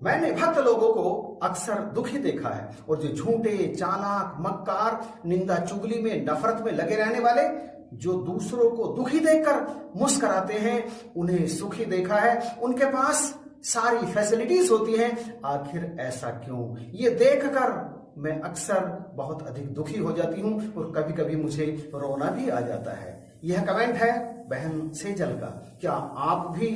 मैंने भक्त लोगों को अक्सर दुखी देखा है, और जो झूठे, चालाक, मक्कार, निंदा चुगली में, नफरत में लगे रहने वाले, जो दूसरों को दुखी देखकर मुस्कुराते हैं, उन्हें सुखी देखा है। उनके पास सारी फैसिलिटीज होती हैं, आखिर ऐसा क्यों? ये देखकर मैं अक्सर बहुत अधिक दुखी हो जाती हूं, और कभी कभी मुझे रोना भी आ जाता है। यह कमेंट है बहन सेजल का। क्या आप भी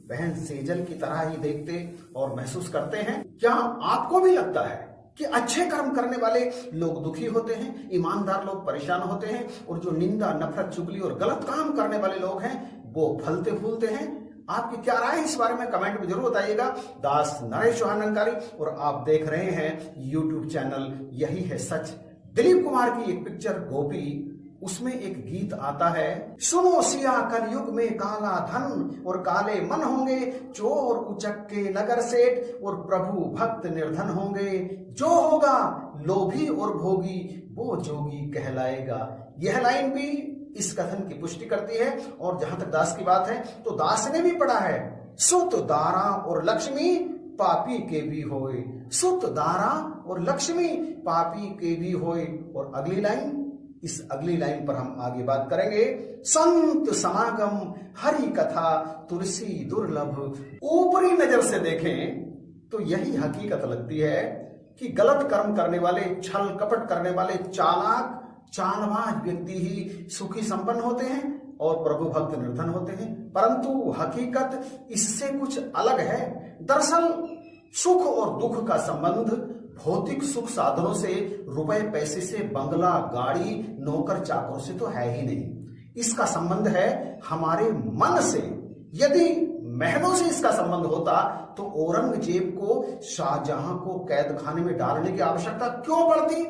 बहन सेजल की तरह ही देखते और महसूस करते हैं? क्या आपको भी लगता है कि अच्छे कर्म करने वाले लोग दुखी होते हैं, ईमानदार लोग परेशान होते हैं, और जो निंदा, नफरत, चुगली और गलत काम करने वाले लोग हैं वो फलते फूलते हैं? आपकी क्या राय है इस बारे में कमेंट में जरूर बताइएगा। दास नरेश चौहान अंकारी, और आप देख रहे हैं यूट्यूब चैनल यही है सच। दिलीप कुमार की एक पिक्चर गोपी, उसमें एक गीत आता है, सुनो सिया कलयुग में काला धन और काले मन होंगे, चोर उचक्के नगर सेठ और प्रभु भक्त निर्धन होंगे, जो होगा लोभी और भोगी वो जोगी कहलाएगा। यह लाइन भी इस कथन की पुष्टि करती है। और जहां तक दास की बात है, तो दास ने भी पढ़ा है, सुत दारा और लक्ष्मी पापी के भी होए, सुत दारा और लक्ष्मी पापी के भी होए। और अगली लाइन, इस अगली लाइन पर हम आगे बात करेंगे, संत समागम हरि कथा तुलसी दुर्लभ। ऊपरी नजर से देखें तो यही हकीकत लगती है कि गलत कर्म करने वाले, छल कपट करने वाले, चालाक चालबाज व्यक्ति ही सुखी संपन्न होते हैं और प्रभु भक्त निर्धन होते हैं। परंतु हकीकत इससे कुछ अलग है। दरअसल सुख और दुख का संबंध भौतिक सुख साधनों से, रुपए पैसे से, बंगला, गाड़ी, नौकर चाकरों से तो है ही नहीं। इसका संबंध है हमारे मन से। यदि महलों से इसका संबंध होता तो औरंगजेब को, शाहजहां को कैद खाने में डालने की आवश्यकता क्यों पड़ती?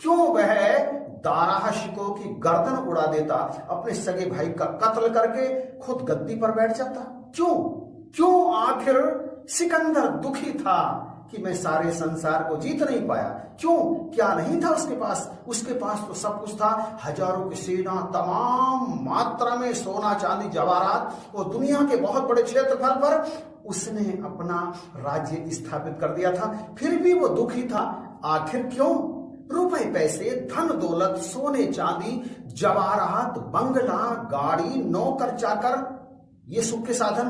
क्यों वह दाराह शिकोह की गर्दन उड़ा देता, अपने सगे भाई का कत्ल करके खुद गद्दी पर बैठ जाता? क्यों आखिर सिकंदर दुखी था कि मैं सारे संसार को जीत नहीं पाया? क्यों? क्या नहीं था उसके पास? उसके पास तो सब कुछ था, हजारों की सेना, तमाम मात्रा में सोना चांदी जवाहरात, और दुनिया के बहुत बड़े क्षेत्रफल पर उसने अपना राज्य स्थापित कर दिया था। फिर भी वो दुखी था। आखिर क्यों? रुपए पैसे, धन दौलत, सोने चांदी, जवाहरात, बंगला, गाड़ी, नौकर चाकर, ये सुख के साधन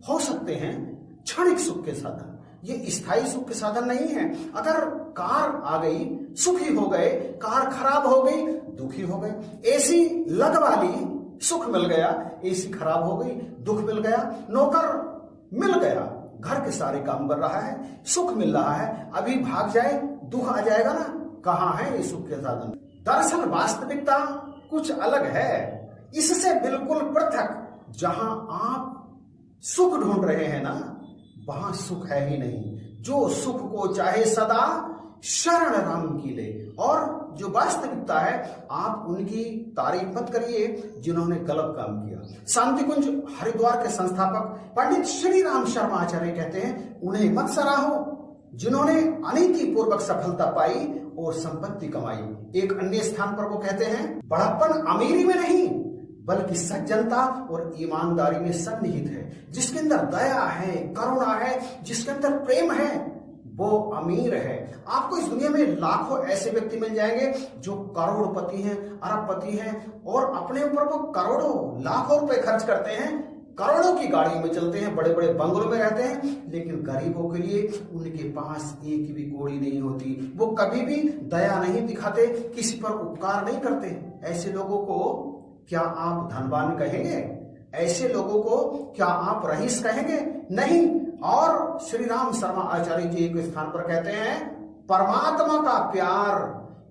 हो सकते हैं, क्षणिक सुख के साधन, ये स्थायी सुख के साधन नहीं है। अगर कार आ गई सुखी हो गए, कार खराब हो गई दुखी हो गए, एसी लगवा ली सुख मिल गया, एसी खराब हो गई दुख मिल गया, नौकर मिल गया घर के सारे काम कर रहा है, सुख मिल रहा है, अभी भाग जाए दुख आ जाएगा ना। कहां है ये सुख के साधन? दरअसल वास्तविकता कुछ अलग है, इससे बिल्कुल पृथक। जहां आप सुख ढूंढ रहे हैं ना, वहां सुख है ही नहीं। जो सुख को चाहे सदा शरण राम की ले। और जो वास्तविकता है, आप उनकी तारीफ मत करिए जिन्होंने गलत काम किया। शांति कुंज हरिद्वार के संस्थापक पंडित श्री राम शर्मा आचार्य कहते हैं, उन्हें मत सराहो जिन्होंने अनीति पूर्वक सफलता पाई और संपत्ति कमाई। एक अन्य स्थान पर वो कहते हैं, बड़प्पन अमीरी में नहीं बल्कि सज्जनता और ईमानदारी में सन्निहित है। जिसके अंदर दया है, करुणा है, जिसके अंदर प्रेम है, वो अमीर है। आपको इस दुनिया में लाखों ऐसे व्यक्ति मिल जाएंगे जो करोड़पति हैं, अरबपति हैं, और अपने ऊपर वो करोड़ों लाखों रुपए खर्च करते हैं, करोड़ों की गाड़ी में चलते हैं, बड़े बड़े बंगलों में रहते हैं, लेकिन गरीबों के लिए उनके पास एक भी कौड़ी नहीं होती। वो कभी भी दया नहीं दिखाते, किसी पर उपकार नहीं करते। ऐसे लोगों को क्या आप धनवान कहेंगे? ऐसे लोगों को क्या आप रईस कहेंगे? नहीं। और श्री राम शर्मा आचार्य जी एक स्थान पर कहते हैं, परमात्मा का प्यार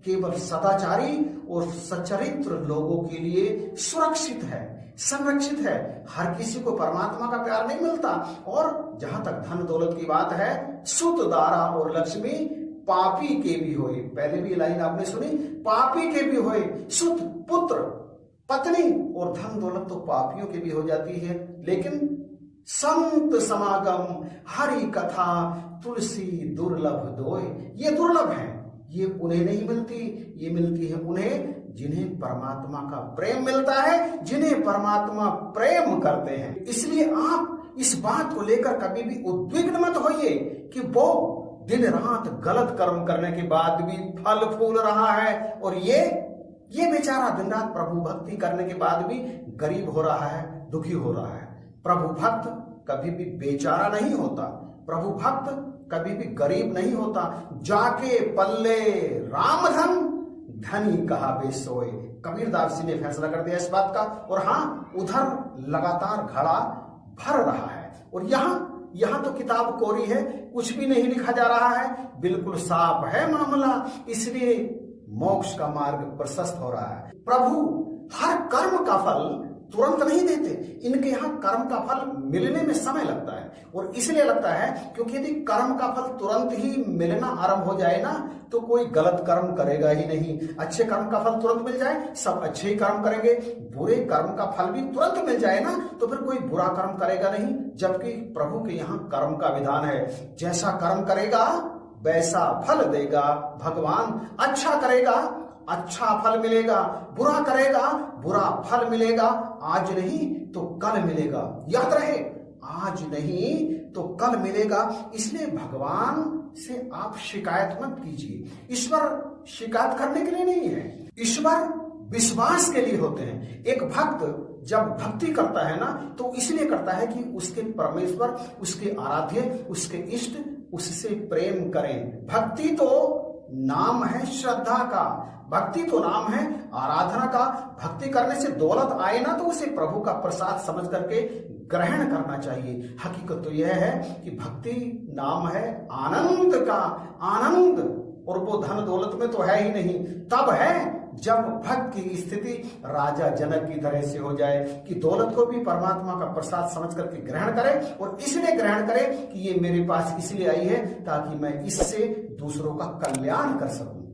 केवल सदाचारी और सचरित्र लोगों के लिए सुरक्षित है, संरक्षित है। हर किसी को परमात्मा का प्यार नहीं मिलता। और जहां तक धन दौलत की बात है, सुत दारा और लक्ष्मी पापी के भी होए। पहले भी लाइन आपने सुनी, पापी के भी होए। सुत पुत्र, पत्नी और धन दौलत तो पापियों के भी हो जाती है, लेकिन संत समागम हरि कथा तुलसी दुर्लभ दोय, ये दुर्लभ है, ये उन्हें नहीं मिलती, ये मिलती है उन्हें जिन्हें परमात्मा का प्रेम मिलता है, जिन्हें परमात्मा प्रेम करते हैं। इसलिए आप इस बात को लेकर कभी भी उद्विग्न मत होइए कि वो दिन रात गलत कर्म करने के बाद भी फल फूल रहा है, और ये बेचारा दिन रात प्रभु भक्ति करने के बाद भी गरीब हो रहा है, दुखी हो रहा है। प्रभु भक्त कभी भी बेचारा नहीं होता, प्रभु भक्त कभी भी गरीब नहीं होता। जाके पल्ले राम धन, धनी कहा बे सोए। कबीरदास जी ने फैसला कर दिया इस बात का। और हाँ, उधर लगातार घड़ा भर रहा है, और यहाँ तो किताब कोरी है, कुछ भी नहीं लिखा जा रहा है, बिल्कुल साफ है मामला, इसलिए मोक्ष का मार्ग प्रशस्त हो रहा है। प्रभु हर कर्म का फल तुरंत नहीं देते, इनके यहाँ कर्म का फल मिलने में समय लगता है। और इसलिए लगता है क्योंकि यदि कर्म का फल तुरंत ही मिलना आरंभ हो जाए ना, तो कोई गलत कर्म करेगा ही नहीं। अच्छे कर्म का फल तुरंत मिल जाए, सब अच्छे ही कर्म करेंगे। बुरे कर्म का फल भी तुरंत मिल जाए ना, तो फिर कोई बुरा कर्म करेगा नहीं। जबकि प्रभु के यहाँ कर्म का विधान है, जैसा कर्म करेगा वैसा फल देगा भगवान। अच्छा करेगा अच्छा फल मिलेगा, बुरा करेगा बुरा फल मिलेगा। आज नहीं तो कल मिलेगा, याद रहे, आज नहीं तो कल मिलेगा। इसलिए भगवान से आप शिकायत मत कीजिए। ईश्वर शिकायत करने के लिए नहीं है, ईश्वर विश्वास के लिए होते हैं। एक भक्त जब भक्ति करता है ना, तो इसलिए करता है कि उसके परमेश्वर, उसके आराध्य, उसके इष्ट उससे प्रेम करें। भक्ति तो नाम है श्रद्धा का, भक्ति तो नाम है आराधना का। भक्ति करने से दौलत आए ना, तो उसे प्रभु का प्रसाद समझ करके ग्रहण करना चाहिए। हकीकत तो यह है कि भक्ति नाम है आनंद का, आनंद, और वो धन दौलत में तो है ही नहीं। तब है जब भक्त की स्थिति राजा जनक की तरह से हो जाए कि दौलत को भी परमात्मा का प्रसाद समझ करके ग्रहण करे, और इसलिए ग्रहण करे कि ये मेरे पास इसलिए आई है ताकि मैं इससे दूसरों का कल्याण कर सकूं।